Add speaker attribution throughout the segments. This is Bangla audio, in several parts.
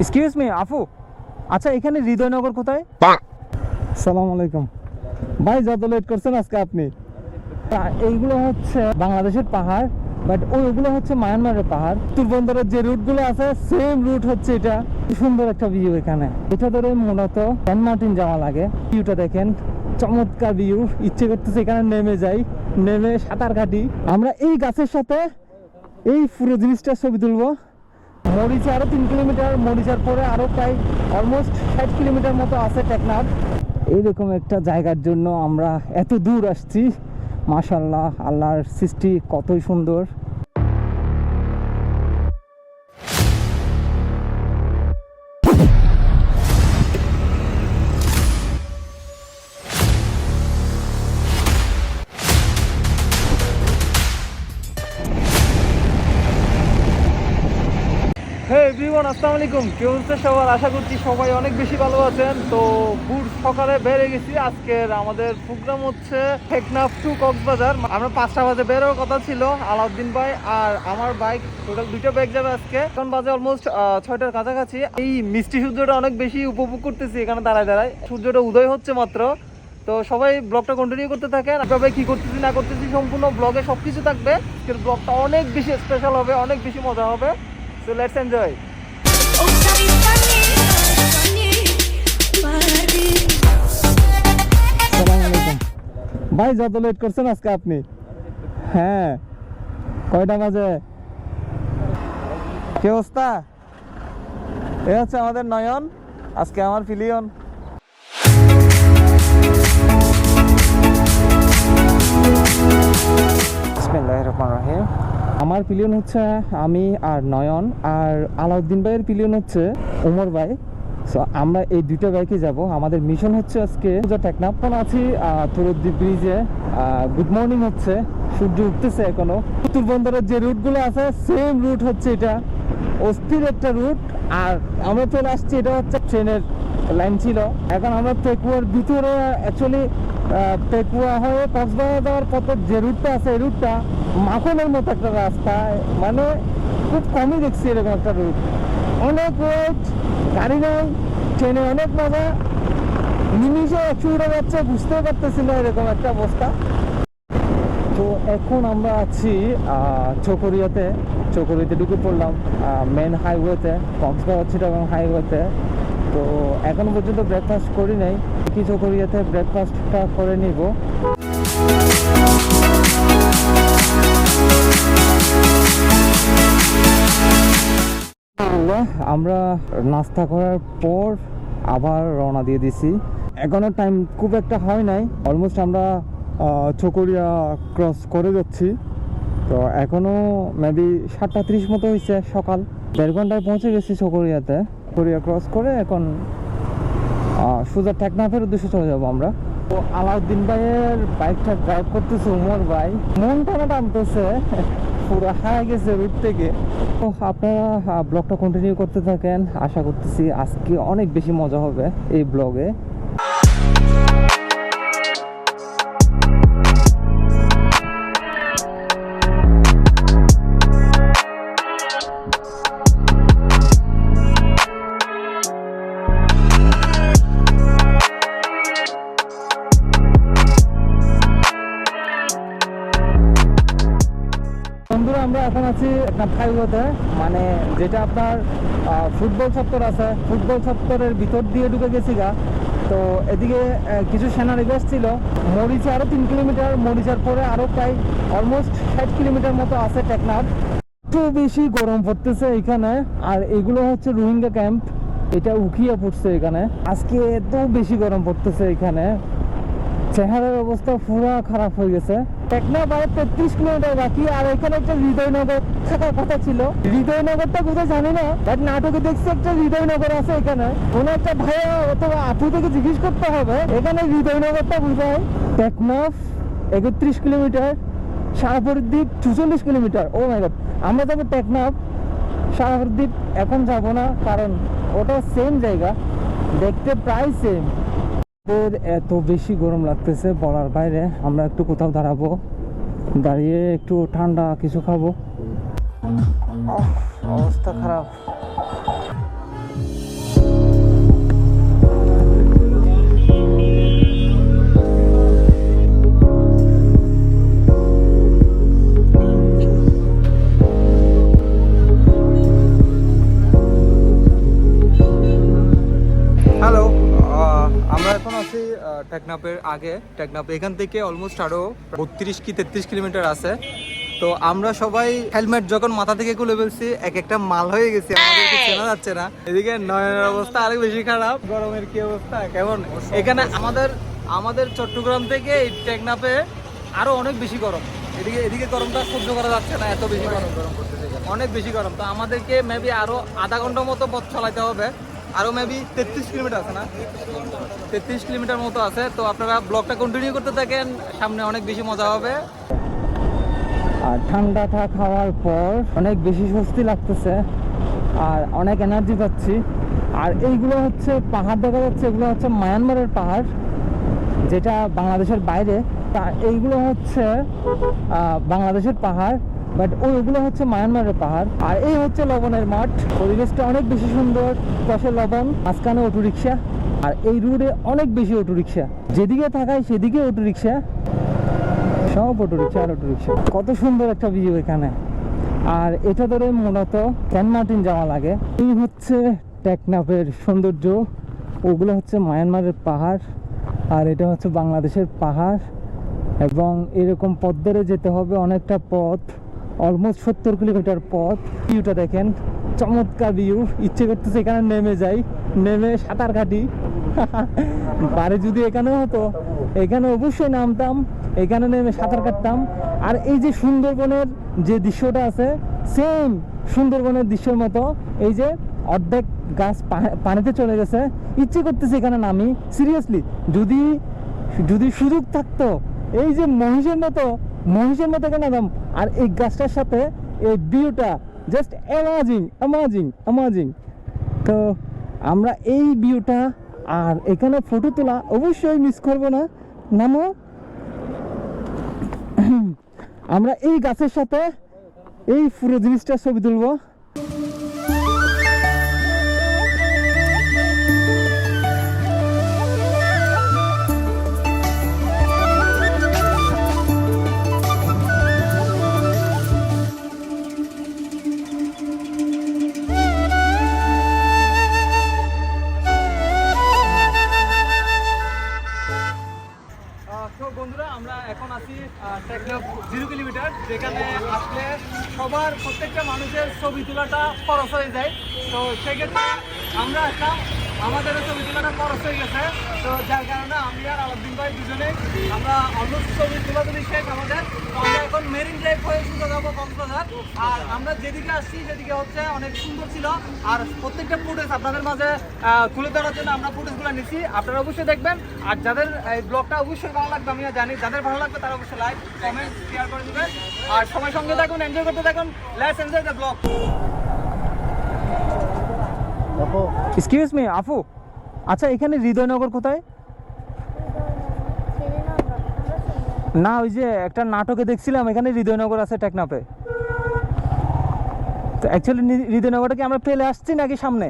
Speaker 1: এক্সকিউজ মি আফু, আচ্ছা এখানে হৃদয়নগর কোথায়? সালাম আলাইকুম ভাই, যত লেট করছেন আজকে আপনি। এইগুলো হচ্ছে বাংলাদেশের পাহাড়, বাট ওইগুলো হচ্ছে মায়ানমারের পাহাড়। তুরবন্দরের যে রুটগুলো আছে সেম রুট হচ্ছে এটা। সুন্দর একটা ভিউ এখানে, এটা ধরে মূলত সেন্ট মার্টিন যাওয়া লাগে। ভিউটা দেখেন, চমৎকার ভিউ। ইচ্ছে করতেছে এখানে নেমে যাই, নেমে সাঁতার কাটি। আমরা এই গাছের সাথে এই পুরো জিনিসটা ছবি তুলবো। মরিচা আরো 3 কিলোমিটার, মরিচার পরে আরো প্রায় অলমোস্ট 60 কিলোমিটার মতো আছে টেকনাফ। এইরকম একটা জায়গার জন্য আমরা এত দূর আসছি। মাশাআল্লাহ, আল্লাহর সৃষ্টি কতই সুন্দর। হে এভরিওয়ান, আসসালামু আলাইকুম। কেউ হচ্ছে সবার, আশা করছি সবাই অনেক বেশি ভালো আছেন। তো ভোর সকালে বেড়ে গেছি। আজকের আমাদের প্রোগ্রাম হচ্ছে টেকনাফ টু কক্সবাজার। আমরা 5টা বাজে বেরোর কথা ছিল, আলাউদ্দিন ভাই আর আমার বাইক, টোটাল 2টা বাইক যাবে আজকে। এখন বাজে অলমোস্ট 6টার কাছাকাছি। এই মিষ্টি সূর্যটা অনেক বেশি উপভোগ করতেছি এখানে দাঁড়ায় দাঁড়ায়। সূর্যটা উদয় হচ্ছে মাত্র। তো সবাই ব্লগটা কন্টিনিউ করতে থাকেন। কিভাবে কি করতেছি না করতেছি সম্পূর্ণ ব্লগে সবকিছু থাকবে। আজকের ব্লগটা অনেক বেশি স্পেশাল হবে, অনেক বেশি মজা হবে। So let's enjoy. ভাই, যত লেট করছেন আজকে আপনি। হ্যাঁ, কয়টা বাজে? কি অবস্থা? এ হচ্ছে আমাদের নয়ন, আজকে আমার পিলিয়ন। বিসমিল্লাহির রহমানির রহিম। আমার পিলিয়ন হচ্ছে আমি আর নয়ন, আর আলাউদ্দিন ভাইয়ের পিলিয়ন হচ্ছে ওমর ভাই। সো আমরা এই 2টা বাইকে যাব। আমাদের মিশন হচ্ছে আজকে টেকনাফ আছি তুরদ্বীপ ব্রিজে। গুড মর্নিং হচ্ছে, সূর্য উঠতেছে এখনো। তুরবন্দরের যে রুটগুলো আছে সেম রুট হচ্ছে এটা, অস্থির একটা রুট। আর আমরা চলে আসছি, এটা হচ্ছে ট্রেনের লাইন ছিল। এখন আমরা পেকুয়ার ভিতরে, অ্যাকচুয়ালি পেকুয়া হয়ে কক্সবাজার যাওয়ার পথে যে রুটটা আছে এই রুটটা মাখনের মতো একটা রাস্তা। মানে খুব কমই দেখছি এরকম একটা রুট। অনেক ওয়েট, গাড়ি নেই, ট্রেনে অনেক মজা। নিমিশে 100 উড়ে যাচ্ছে, বুঝতে পারতেছি না, এরকম একটা অবস্থা। তো এখন আমরা আছি চকরিয়াতে। চকরিয়াতে ঢুকে পড়লাম মেন হাইওয়েতে, কক্সবাজার চিটাগং হাইওয়েতে। তো এখনো পর্যন্ত ব্রেকফাস্ট করি নাই, কি চকরিয়াতে ব্রেকফাস্টটা করে নিব। আমরা নাস্তা করার পর আবার রওনা দিয়ে দিছি। এখনো টাইম খুব একটা হয় নাই, অলমোস্ট আমরা চকরিয়া ক্রস করে যাচ্ছি। তো এখনো মেবি 7:30 মতো হয়েছে সকাল। 1.5 ঘন্টায় পৌঁছে গেছি চকরিয়াতে। চকরিয়া ক্রস করে এখন সোজা টেকনাফের উদ্দেশ্যে চলে যাবো আমরা। তো আলাউদ্দিন ভাইয়ের বাইকটা ড্রাইভ করতেছে ওমর ভাই, মন টানা টানতেছে, পুরো হারিয়ে গেছে রুট থেকে। তো আপনারা ব্লগটা কন্টিনিউ করতে থাকেন, আশা করতেছি আজকে অনেক বেশি মজা হবে এই ব্লগে। বন্ধুরা, আমরা এখন আছি হাইওয়েতে, মানে যেটা আপনার ফুটবল চত্বর আছে, ফুটবল চত্বরের ভিতর দিয়ে ঢুকে গেছি গা। তো এদিকে কিছু সেনানিবাস ছিল। মরিচা আরো 3 কিলোমিটার, মরিচার পরে আরো প্রায় অলমোস্ট 60 কিলোমিটার মতো আছে টেকনাফ। একটু বেশি গরম পড়তেছে এখানে। আর এগুলো হচ্ছে রোহিঙ্গা ক্যাম্প, এটা উখিয়া পড়ছে এখানে। আজকে এত বেশি গরম পড়তেছে এখানে, চেহারার অবস্থা পুরো খারাপ হয়ে গেছে। টেকনাফ আর 33 কিলোমিটার বাকি। আর এখানে একটা হৃদয়নগর থাকার কথা ছিল, হৃদয়নগরটা কোথায় জানি না, বাট নাটকে দেখছি একটা হৃদয়নগর আছে এখানে। কোনো একটা ভাইয়া অথবা আপু থেকে জিজ্ঞেস করতে হবে এখানে হৃদয়নগরটা বোঝায়। Teknaf 31 kilometre, Shahpardwip 44 kilometre. Oh my god, আমরা যাবো টেকনাফ, শাহপরদ্বীপ এখন যাব না, কারণ ওটা সেম জায়গা, দেখতে প্রায় সেম। এত বেশি গরম লাগতেছে বলার বাইরে। আমরা একটু কোথাও দাঁড়াবো, দাঁড়িয়ে একটু ঠান্ডা কিছু খাবো। অবস্থা খারাপ। টেকনাফের আগে। টেকনাফ এখান থেকে অলমোস্ট আরো 32 কি 33 কিলোমিটার আছে। তো আমরা সবাই হেলমেট যখন মাথা থেকে খুলে ফেলছি, এক একটা মাল হয়ে গেছে, আমাদেরকে চেনা যাচ্ছে না। এদিকে নয়নের অবস্থা আরেক বেশি খারাপ। গরমের কি অবস্থা কেমন এখানে? আমাদের চট্টগ্রাম থেকে এই টেকনাফে আরো অনেক বেশি গরম। এদিকে গরমটা সহ্য করা যাচ্ছে না, এত বেশি গরম অনেক বেশি গরম। তো আমাদেরকে মেবি আরো আধা ঘন্টার মতো পথ চালাতে হবে। আরো মেবি 33 কিলোমিটার আছে না, 33 কিলোমিটার মতো আছে। তো আপনারা ব্লগটা কন্টিনিউ করতে থাকেন, সামনে অনেক বেশি মজা হবে। আর ঠান্ডাটা খাওয়ার পর অনেক বেশি স্বস্তি লাগতেছে আর অনেক এনার্জি পাচ্ছি। আর এইগুলো হচ্ছে পাহাড় দেখা যাচ্ছে, এগুলো হচ্ছে মায়ানমারের পাহাড়, যেটা বাংলাদেশের বাইরে। তা এইগুলো হচ্ছে বাংলাদেশের পাহাড়, বাট ওইগুলো হচ্ছে মায়ানমারের পাহাড়। আর এই হচ্ছে লবণের মাঠ, পরিবেশটা অনেক বেশি সুন্দর। পাশে লবণ, মাঝখানে অটোরিকশা, আর এই রোডে অনেক বেশি অটোরিকশা, যেদিকে তাকায় সেদিকে অটোরিকশা, সব অটোরিকশা আর অটোরিকশা। কত সুন্দর একটা ভিউ এখানে। আর এটা ধরে মূলত সেন্ট মার্টিন যাওয়া লাগে। এই হচ্ছে টেকনাফের সৌন্দর্য, ওগুলো হচ্ছে মায়ানমারের পাহাড়, আর এটা হচ্ছে বাংলাদেশের পাহাড়। এবং এরকম পথ ধরে যেতে হবে অনেকটা পথ, অলমোস্ট 70 কিলোমিটার পথ। ভিউটা দেখেন, চমৎকার ভিউ। ইচ্ছে করতেছে এখানে নেমে যাই, নেমে সাঁতার কাটি। বারে যদি এখানে হতো, এখানে অবশ্যই নামতাম, এখানে নেমে সাঁতার কাটতাম। আর এই যে সুন্দরবনের যে দৃশ্যটা আছে, সেম সুন্দরবনের দৃশ্যের মতো। এই যে অর্ধেক গাছ পানিতে চলে গেছে, ইচ্ছে করতেছে এখানে নামি। সিরিয়াসলি, যদি সুযোগ থাকতো, এই যে মহিষের মতো এখানে নাম। আর এই গাছটার সাথে এই ভিউটা জাস্ট অ্যামাজিং। তো আমরা এই ভিউটা আর এখানে ফটো তোলা অবশ্যই মিস করব না। নামো, আমরা এই গাছের সাথে এই পুরো জিনিসটা ছবি তুলবো। বন্ধুরা, আমরা এখন আছি টেকনাফ 0 কিলোমিটার, যেখানে আসলে সবার প্রত্যেকটা মানুষের ছবি তোলাটা খরচ হয়ে যায়। তো সেক্ষেত্রে আমরা আসলাম, আমাদেরও ছবি তোলাটা খরচ হয়ে গেছে। তো যার কারণে আমি আর আলাউদ্দিন ভাই দুজনে আমরা অলমোস্ট ছবি তোলাতুলি শেষ আমাদের। তো আমরা এখন মেরিন ড্রাইভ হয়ে শুরু যাবো কক্সবাজার। আর আমরা যেদিকে আসছি সেদিকে হচ্ছে অনেক সুন্দর ছিল। আর প্রত্যেকটা ফুটেজ আপনাদের মাঝে তুলে ধরার জন্য আমরা ফুটেজগুলো নিচ্ছি, আপনারা অবশ্যই দেখবেন। আর যাদের এই ব্লগটা অবশ্যই ভালো লাগবে, আমি জানি যাদের ভালো লাগবে তারা অবশ্যই লাইক, কমেন্ট, শেয়ার করে দেবেন। আর সবাই সঙ্গে থাকুন, এনজয় করতে থাকুন। Let's enjoy the blog. Excuse me আপু, আচ্ছা এখানে হৃদয়নগর কোথায়? না, ওই যে একটা নাটকে দেখছিলাম এখানে হৃদয়নগর আছে টেকনাফে। তো অ্যাকচুয়ালি হৃদয়নগরটা কি আমরা পেলে আসছি নাকি সামনে?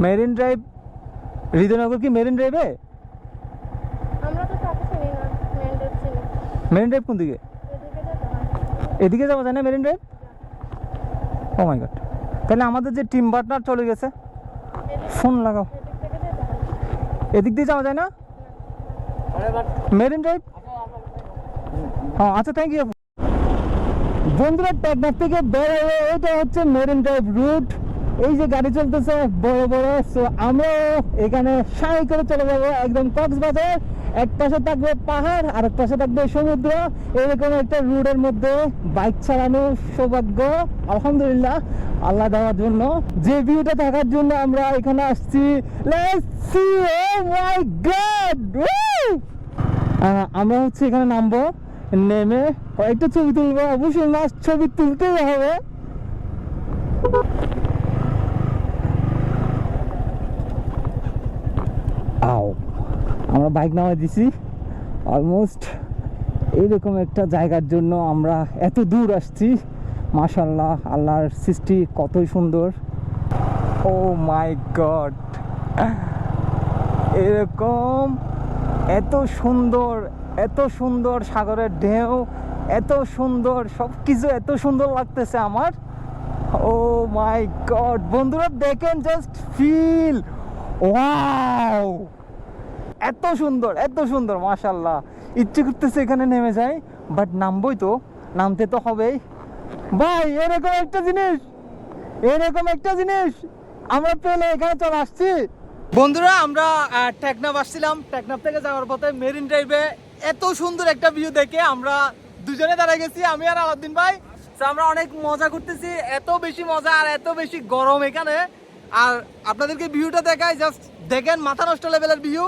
Speaker 1: মেরিন ড্রাইভ, হৃদয়নগর কি মেরিন ড্রাইভে? মেরিন ড্রাইভ কোন দিকে? এদিকে যাওয়া যায় না marine drive? O my god, তাহলে আমাদের যে টিম পার্টনার চলে গেছে। ফোন লাগাও, এদিক দিয়ে যাওয়া যায় না মেরিন ড্রাইভ? হ্যাঁ আচ্ছা, থ্যাংক ইউ। বন্ধুরা, টেকনাফ থেকে বের হয়ে এটা হচ্ছে মেরিন ড্রাইভ রুট। এই যে গাড়ি চলতেছে বড় বড়, সো আমরা এখানে সাই করে চলে যাবো একদম কক্সবাজার। এক পাশে থাকবে পাহাড়, আর এক পাশে থাকবে সমুদ্র। এরকম একটা রোডের মধ্যে বাইক চালানোর সৌভাগ্য আলহামদুলিল্লাহ আল্লাহ দেওয়ার জন্য। যে ভিউটা দেখার জন্য আমরা এখানে আসছি। Let's see, oh my god, আমরা হচ্ছে এখানে নামবো, নেমে কয়েকটা ছবি তুলবো। অবশ্যই লাস্ট ছবি তুলতেই হবে। আমরা বাইক নামাই দিছি অলমোস্ট এইরকম একটা জায়গার জন্য আমরা এত দূর আসছি। মাশাআল্লাহ, আল্লাহর সৃষ্টি কতই সুন্দর। ও মাই গড, এরকম এত সুন্দর সাগরের ঢেউ, এত সুন্দর সব কিছু, এত সুন্দর লাগতেছে আমার। ও মাই গড বন্ধুরা, দেখেন, জাস্ট ফিল ওয়াও, এত সুন্দর এত সুন্দর, মাশাআল্লাহ। ইচ্ছে করতেছে এখানে নেমে যাই, বাট নামবই তো, নামতে তো হবেই। ভাই এরকম একটা জিনিস, এরকম একটা জিনিস আমরা পেলে এখানে চলে আসছি। বন্ধুরা আমরা টেকনাফ আসছিলাম, টেকনাফ থেকে যাওয়ার পথে মেরিন ড্রাইভে এত সুন্দর একটা ভিউ দেখে আমরা দুজনে দাঁড়ায় গেছি, আমি আর আলাউদ্দিন ভাই। তো আমরা অনেক মজা করতেছি, এত বেশি মজা আর এত বেশি গরম এখানে। আর আপনাদেরকে ভিউটা দেখাই, জাস্ট দেখেন, মাথা নষ্ট লেভেলের ভিউ।